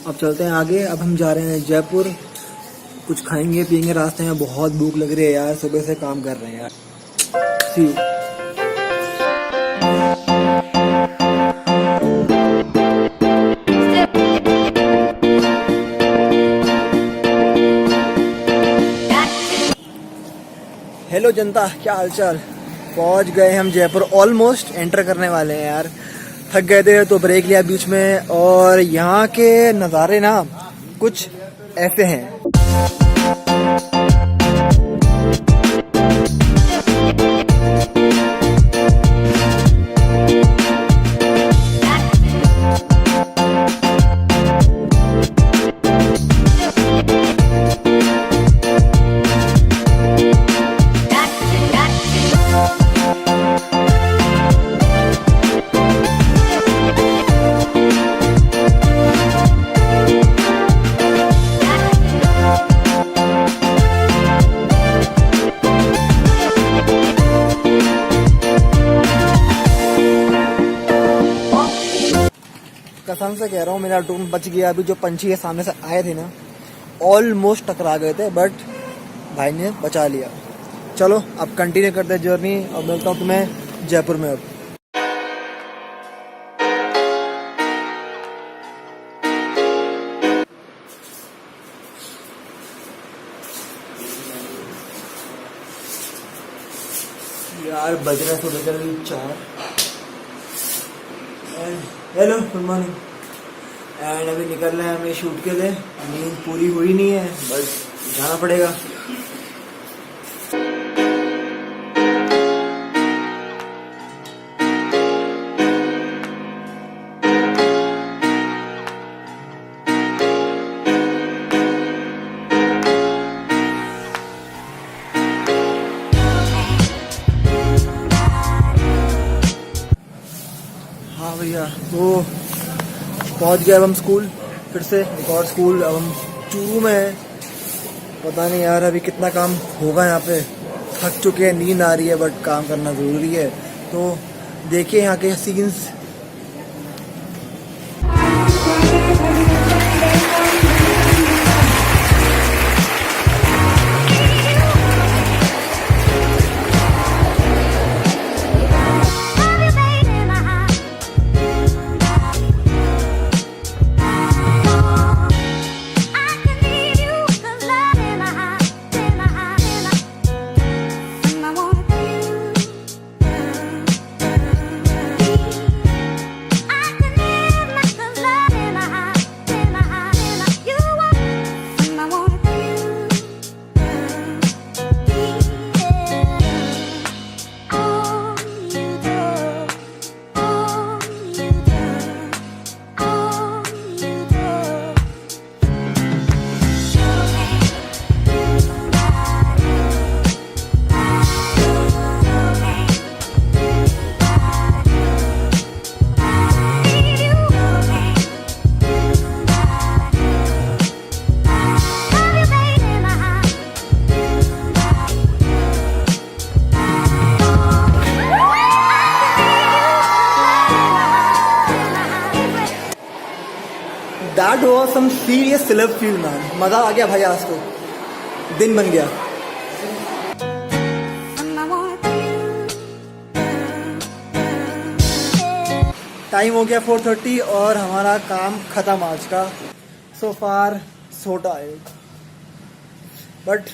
अब चलते हैं आगे। अब हम जा रहे हैं जयपुर, कुछ खाएंगे पियेंगे रास्ते में। बहुत भूख लग रही है यार, सुबह से काम कर रहे हैं यार। सी यू। हेलो जनता, क्या हालचाल। पहुंच गए हम जयपुर, ऑलमोस्ट एंटर करने वाले हैं यार। थक गए थे तो ब्रेक लिया बीच में, और यहाँ के नज़ारे ना कुछ ऐसे हैं। कसम से कह रहा हूँ, मेरा ड्रोन बच गया। अभी जो पंछी है सामने से आए थे ना, ऑलमोस्ट टकरा गए थे, बट भाई ने बचा लिया। चलो अब कंटिन्यू करते हैं जर्नी, और मिलता हूँ तुम्हें जयपुर में। अब यार बज रहा है सुबह करीब 4। Hello, good morning. एंड अभी निकल रहे हैं हमें शूट के लिए। नींद पूरी हुई नहीं है, बस जाना पड़ेगा। हाँ भैया, तो पहुंच गए अब हम स्कूल, फिर से एक और स्कूल। अब हम चूरू में है। पता नहीं यार अभी कितना काम होगा यहाँ पे। थक चुके हैं, नींद आ रही है, बट काम करना ज़रूरी है। तो देखिए यहाँ के scenes. That was some serious celeb feel man. मजा आ गया भाई, आज तो दिन बन गया। टाइम हो गया 4:30 और हमारा काम खत्म आज का। सो फार सो टायर्ड, बट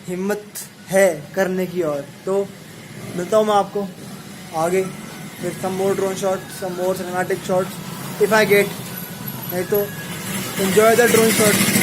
हिम्मत है करने की। और तो मिलता हूँ मैं आपको आगे with some more drone shots, some more cinematic shots if I get. नहीं तो enjoy the drone shots.